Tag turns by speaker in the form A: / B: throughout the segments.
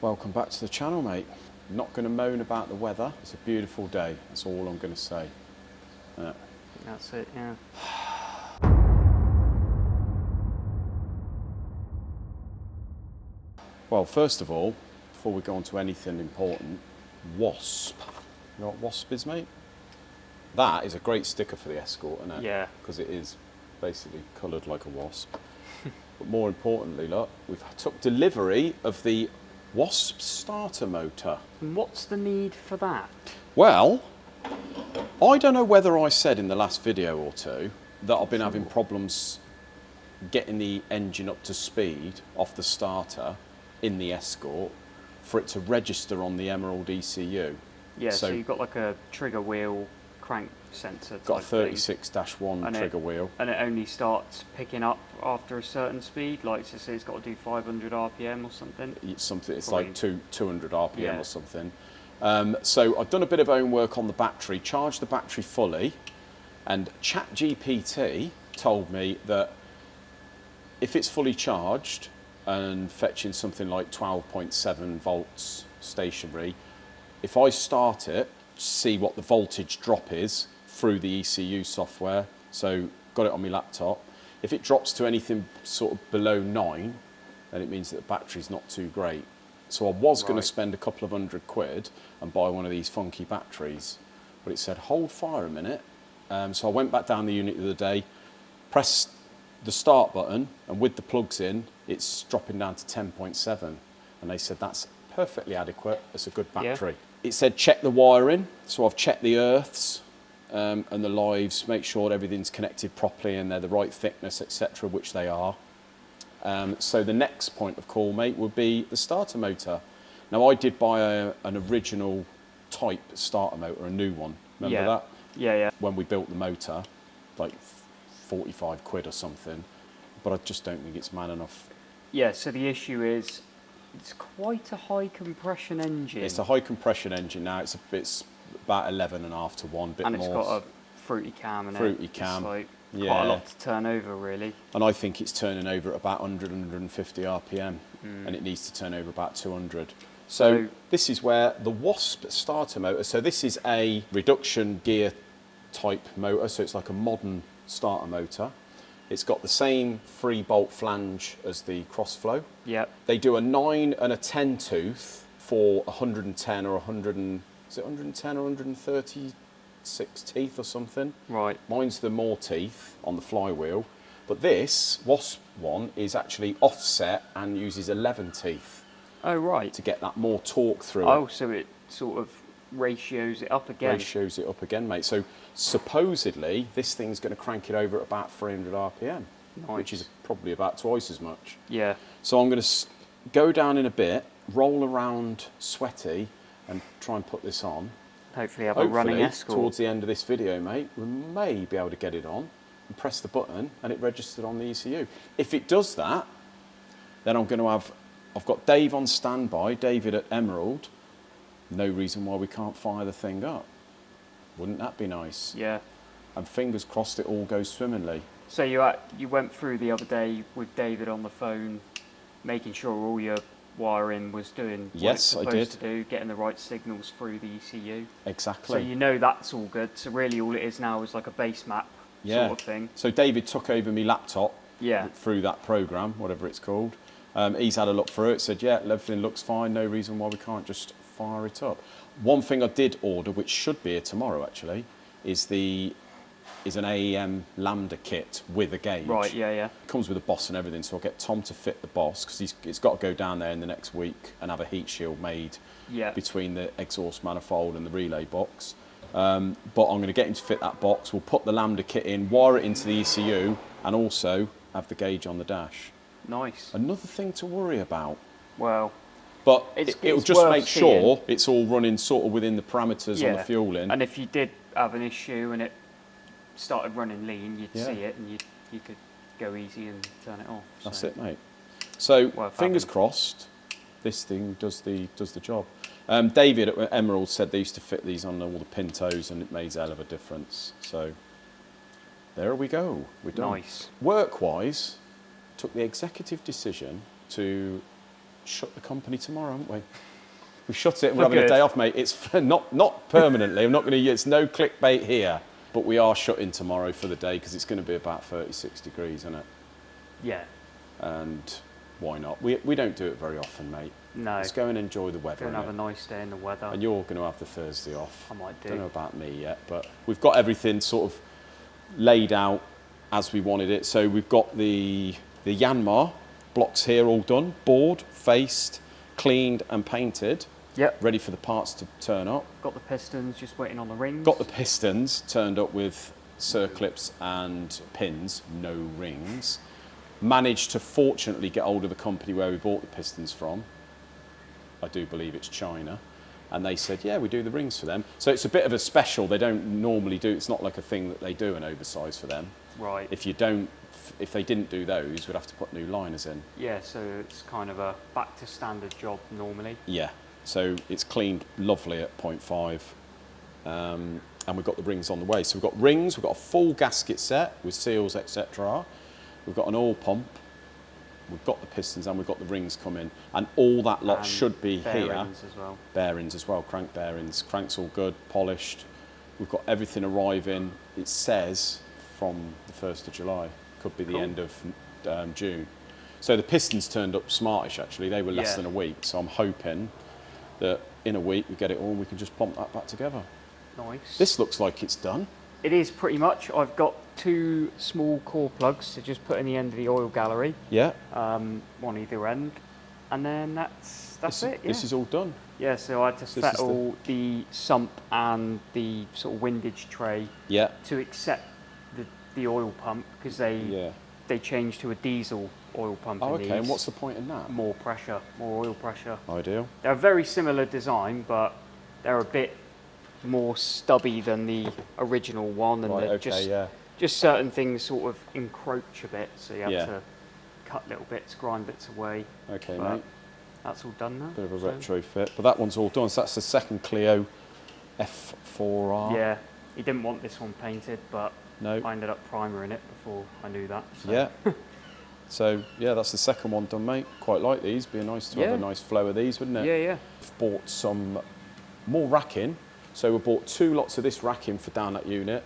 A: Welcome back to the channel, mate. I'm not going to moan about the weather. It's a beautiful day. That's all I'm going to say.
B: That's it, yeah.
A: Well, first of all, before we go on to anything important, wasp. You know what wasp is, mate? That is a great sticker for the Escort, isn't it?
B: Yeah.
A: Because it is basically coloured like a wasp. But more importantly, look, we've took delivery of the Wasp starter motor.
B: And what's the need for that?
A: Well, I don't know whether I said in the last video or two that I've been having problems getting the engine up to speed off the starter in the Escort for it to register on the Emerald ECU.
B: Yeah, so you've got like a trigger wheel crank sensor type
A: got a 36-1 trigger wheel.
B: And it only starts picking up after a certain speed, like to say it's got to do 500 RPM or something?
A: It's like 200 RPM or something. So I've done a bit of homework on the battery, charged the battery fully, and ChatGPT told me that if it's fully charged and fetching something like 12.7 volts stationary, if I start it, see what the voltage drop is through the ECU software, so got it on my laptop. If it drops to anything sort of below 9, then it means that the battery's not too great. So I was going to spend a couple of £100 and buy one of these funky batteries, but it said hold fire a minute. So I went back down the unit the other day, pressed the start button, and with the plugs in, it's dropping down to 10.7, and they said that's perfectly adequate. It's a good battery. Yeah. It said check the wiring, so I've checked the earths and the lives, make sure everything's connected properly and they're the right thickness, etc., which they are. So the next point of call, mate, would be the starter motor. Now I did buy an original type starter motor, a new one. Remember that?
B: Yeah, yeah.
A: When we built the motor, like 45 quid or something, but I just don't think it's man enough.
B: Yeah, so the issue is it's quite a high compression engine.
A: It's a high compression engine now. It's about 11.5 to 1, bit
B: and
A: more.
B: And it's got a fruity cam in it.
A: Fruity cam.
B: It's like quite a lot to turn over, really.
A: And I think it's turning over at about 100, 150 RPM, and it needs to turn over about 200. So this is where the Wasp starter motor, so this is a reduction gear type motor, so it's like a modern starter motor. It's got the same 3-bolt flange as the Crossflow.
B: Yep.
A: They do a 9 and a 10 tooth for 110 or 136 teeth or something.
B: Right.
A: Mine's the more teeth on the flywheel, but this Wasp one is actually offset and uses 11 teeth.
B: Oh, right.
A: To get that more torque through it.
B: Oh, so it sort of ratios it up again.
A: Ratios it up again, mate. So supposedly this thing's going to crank it over at about 300 RPM, which is probably about twice as much.
B: Yeah.
A: So I'm going to go down in a bit, roll around sweaty, and try and put this on.
B: Hopefully have a running Escort.
A: Towards the end of this video, mate, we may be able to get it on and press the button and it registered on the ECU. If it does that, then I'm going to have, I've got Dave on standby, David at Emerald. No reason why we can't fire the thing up. Wouldn't that be nice?
B: Yeah.
A: And fingers crossed it all goes swimmingly.
B: So you went through the other day with David on the phone, making sure all your wiring was doing what it's supposed to do, getting the right signals through the ECU.
A: Exactly.
B: So you know that's all good. So really all it is now is like a base map sort of thing.
A: So David took over my laptop through that program, whatever it's called. He's had a look through it, said, yeah, everything looks fine, no reason why we can't just fire it up. One thing I did order, which should be here tomorrow actually, is an AEM Lambda kit with a gauge.
B: Right, yeah, yeah.
A: It comes with a boss and everything, so I'll get Tom to fit the boss, because it's got to go down there in the next week and have a heat shield made between the exhaust manifold and the relay box. But I'm going to get him to fit that box. We'll put the Lambda kit in, wire it into the ECU, and also have the gauge on the dash.
B: Nice.
A: Another thing to worry about.
B: Well,
A: but it'll just make sure it's all running sort of within the parameters on the fueling.
B: And if you did have an issue and it started running lean, you'd see it and you could go easy and turn it off. So.
A: That's it, mate. So fingers crossed, this thing does the job. David at Emerald said they used to fit these on all the Pintos and it made a hell of a difference. So there we go. We're done.
B: Nice.
A: Work-wise, took the executive decision to shut the company tomorrow, haven't we? We shut it and we're having a day off, mate. It's not permanently. I'm not going to. It's no clickbait here, but we are shutting tomorrow for the day because it's going to be about 36 degrees, isn't it?
B: Yeah.
A: And why not? We don't do it very often, mate.
B: No.
A: Let's go and enjoy the weather.
B: Go and have a nice day in the weather.
A: And you're going to have the Thursday off.
B: I might do.
A: Don't know about me yet, but we've got everything sort of laid out as we wanted it. So we've got the Yanmar blocks here all done, bored, faced, cleaned and painted.
B: Yep.
A: Ready for the parts to turn up.
B: Got the pistons, just waiting on the rings.
A: Got the pistons turned up with circlips and pins, no rings. Managed to fortunately get hold of the company where we bought the pistons from. I do believe it's China. And they said, yeah, we do the rings for them. So it's a bit of a special. They don't normally do, it's not like a thing that they do an oversize for them.
B: Right.
A: If they didn't do those, we'd have to put new liners in.
B: Yeah, so it's kind of a back to standard job normally.
A: Yeah. So it's cleaned lovely at 0.5, and we've got the rings on the way. So we've got rings, we've got a full gasket set with seals, etc. We've got an oil pump, we've got the pistons, and we've got the rings coming. And all that lot should be here.
B: Bearings as well.
A: Bearings as well, crank bearings. Crank's all good, polished. We've got everything arriving, it says, from the 1st of July. Could be the end of June. So the pistons turned up smartish, actually. They were less than a week, so I'm hoping that in a week we get it all and we can just pump that back together.
B: Nice.
A: This looks like it's done.
B: It is pretty much. I've got 2 small core plugs to just put in the end of the oil gallery.
A: Yeah.
B: One either end. And then that's it, yeah.
A: This is all done.
B: Yeah, so I had to settle the sump and the sort of windage tray to accept the oil pump because they changed to a diesel oil pump.
A: Oh, okay. And what's the point in that?
B: More pressure, more oil pressure.
A: Ideal.
B: They're a very similar design, but they're a bit more stubby than the original one, and just certain things sort of encroach a bit, so you have to cut little bits, grind bits away.
A: Okay,
B: but
A: mate.
B: That's all done now.
A: Bit of a retrofit, but that one's all done. So that's the second Clio F4R.
B: Yeah, he didn't want this one painted, but
A: no.
B: I ended up primering it before I knew that. So.
A: Yeah. So yeah, that's the second one done, mate. Quite like these. Be nice to have a nice flow of these, wouldn't it?
B: Yeah, yeah.
A: We've bought some more racking. So we bought 2 lots of this racking for down that unit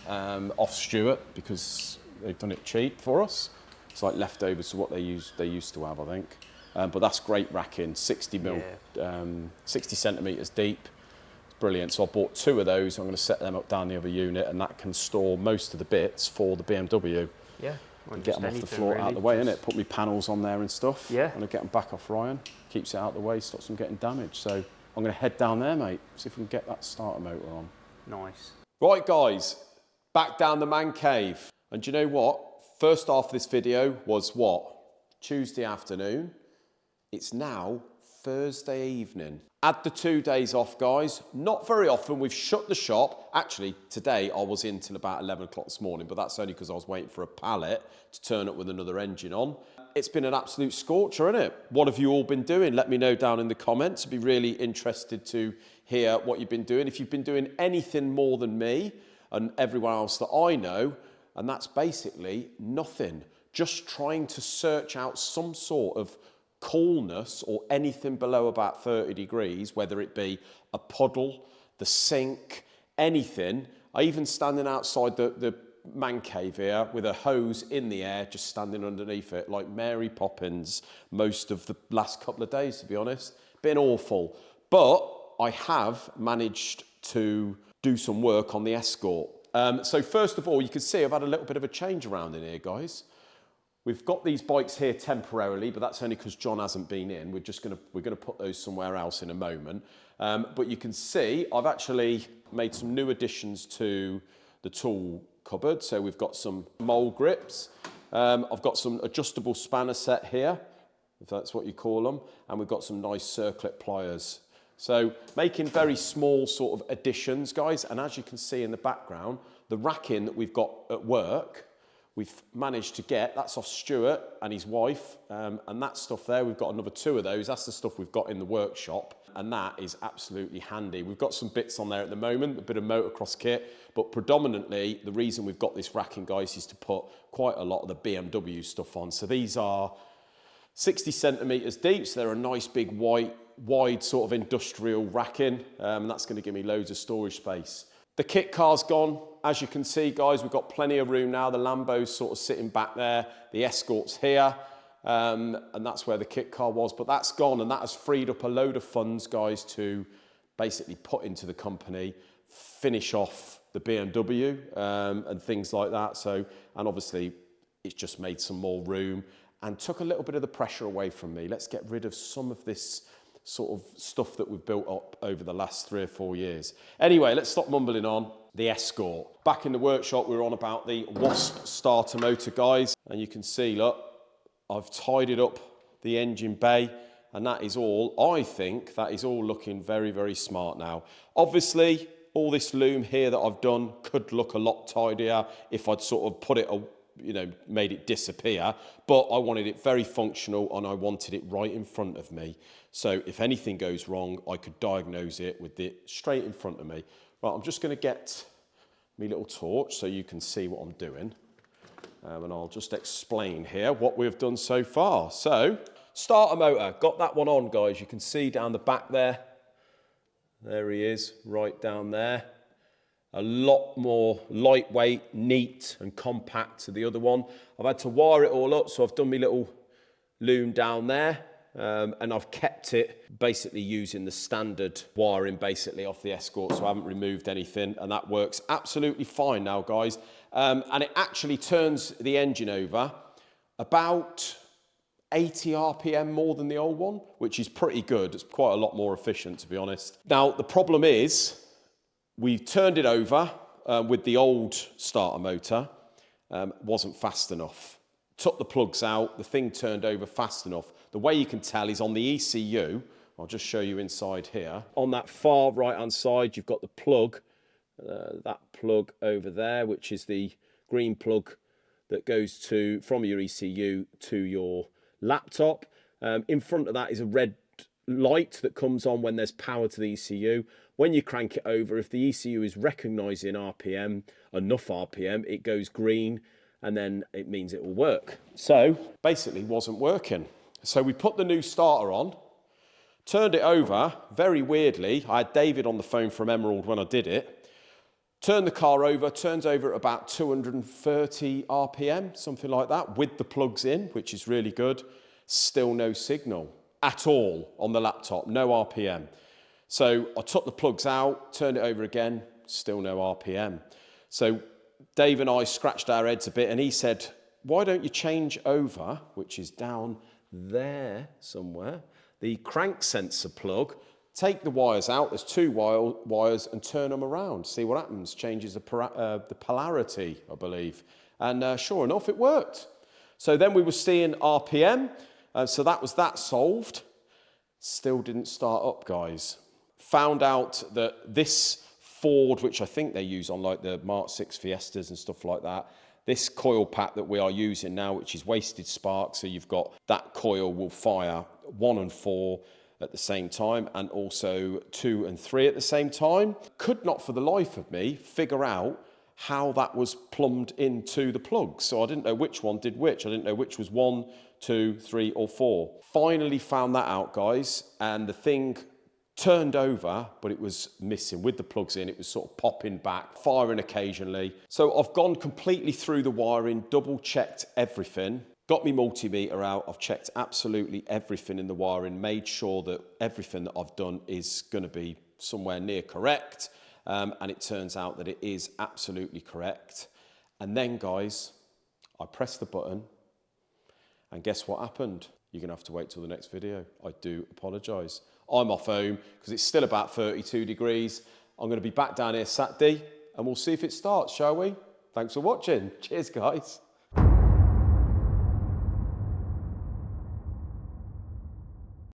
A: off Stuart because they've done it cheap for us. It's like leftovers to what they used to have, I think. But that's great racking, 60 centimetres deep. It's brilliant. So I bought 2 of those. I'm going to set them up down the other unit, and that can store most of the bits for the BMW.
B: Yeah.
A: And get them off the floor, out of the way, innit? Put me panels on there and stuff.
B: Yeah.
A: And I get them back off Ryan. Keeps it out of the way, stops them getting damaged. So I'm going to head down there, mate. See if we can get that starter motor on.
B: Nice.
A: Right, guys. Back down the man cave. And do you know what? First half of this video was what? Tuesday afternoon. It's now Thursday evening. Add the 2 days off, guys. Not very often. We've shut the shop. Actually, today I was in till about 11 o'clock this morning, but that's only because I was waiting for a pallet to turn up with another engine on. It's been an absolute scorcher, isn't it? What have you all been doing? Let me know down in the comments. I'd be really interested to hear what you've been doing. If you've been doing anything more than me and everyone else that I know, and that's basically nothing. Just trying to search out some sort of coolness or anything below about 30 degrees, whether it be a puddle, the sink, anything. I even standing outside the man cave here with a hose in the air, just standing underneath it like Mary Poppins most of the last couple of days, to be honest. Been awful. But I have managed to do some work on the Escort. So first of all, you can see I've had a little bit of a change around in here, guys. We've got these bikes here temporarily, but that's only because John hasn't been in. We're gonna put those somewhere else in a moment. But you can see I've actually made some new additions to the tool cupboard. So we've got some mole grips. I've got some adjustable spanner set here, if that's what you call them, and we've got some nice circlip pliers. So making very small sort of additions, guys. And as you can see in the background, the racking that we've got at work, we've managed to get, that's off Stuart and his wife, and that stuff there, we've got another 2 of those. That's the stuff we've got in the workshop, and that is absolutely handy. We've got some bits on there at the moment, a bit of motocross kit, but predominantly the reason we've got this racking, guys, is to put quite a lot of the BMW stuff on. So these are 60 centimetres deep, so they're a nice big wide sort of industrial racking, and that's going to give me loads of storage space. The kit car's gone. As you can see, guys, we've got plenty of room now. The Lambo's sort of sitting back there. The Escort's here, and that's where the kit car was, but that's gone, and that has freed up a load of funds, guys, to basically put into the company, finish off the BMW and things like that. So, and obviously it's just made some more room and took a little bit of the pressure away from me. Let's get rid of some of this sort of stuff that we've built up over the last 3 or 4 years. Anyway, let's stop mumbling on. The Escort. Back in the workshop, we were on about the Wasp starter motor, guys. And you can see, look, I've tidied up the engine bay, and that is all, I think, that is all looking very, very smart now. Obviously, all this loom here that I've done could look a lot tidier if I'd sort of put it, you know, made it disappear, but I wanted it very functional and I wanted it right in front of me. So if anything goes wrong, I could diagnose it with it straight in front of me. Right, I'm just going to get my little torch so you can see what I'm doing. And I'll just explain here what we've done so far. So, starter motor, got that one on, guys. You can see down the back there. There he is, right down there. A lot more lightweight, neat and compact to the other one. I've had to wire it all up, so I've done my little loom down there. And I've kept it basically using the standard wiring basically off the Escort, so I haven't removed anything, and that works absolutely fine now, guys. And it actually turns the engine over about 80 RPM more than the old one, which is pretty good. It's quite a lot more efficient, to be honest. Now, the problem is we've turned it over with the old starter motor, wasn't fast enough. Took the plugs out, the thing turned over fast enough. The way you can tell is on the ECU, I'll just show you inside here. On that far right-hand side, you've got the plug, that plug over there, which is the green plug that goes from your ECU to your laptop. In front of that is a red light that comes on when there's power to the ECU. When you crank it over, if the ECU is recognising RPM, enough RPM, it goes green, and then it means it will work. So basically wasn't working. So we put the new starter on, turned it over, very weirdly. I had David on the phone from Emerald when I did it. Turned the car over, turns over at about 230 RPM, something like that, with the plugs in, which is really good. Still no signal at all on the laptop, no RPM. So I took the plugs out, turned it over again, still no RPM. So Dave and I scratched our heads a bit, and he said, why don't you change over, which is down there somewhere, the crank sensor plug, take the wires out, there's 2 wires, and turn them around. See what happens, changes the polarity, I believe. And sure enough, it worked. So then we were seeing RPM, so that was that solved. Still didn't start up, guys. Found out that this Ford, which I think they use on like the Mark 6 Fiestas and stuff like that, this coil pack that we are using now, which is wasted spark, so you've got that coil will fire 1 and 4 at the same time, and also 2 and 3 at the same time. Could not for the life of me figure out how that was plumbed into the plugs. So I didn't know which one did which. I didn't know which was 1, 2, 3 or 4. Finally found that out, guys, and the thing turned over, but it was missing. With the plugs in, it was sort of popping back, firing occasionally. So I've gone completely through the wiring, double checked everything, got my multimeter out, I've checked absolutely everything in the wiring, made sure that everything that I've done is going to be somewhere near correct, and it turns out that it is absolutely correct. And then, guys, I pressed the button, and guess what happened? You're going to have to wait till the next video. I do apologise. I'm off home because it's still about 32 degrees. I'm going to be back down here Saturday, and we'll see if it starts, shall we? Thanks for watching. Cheers, guys.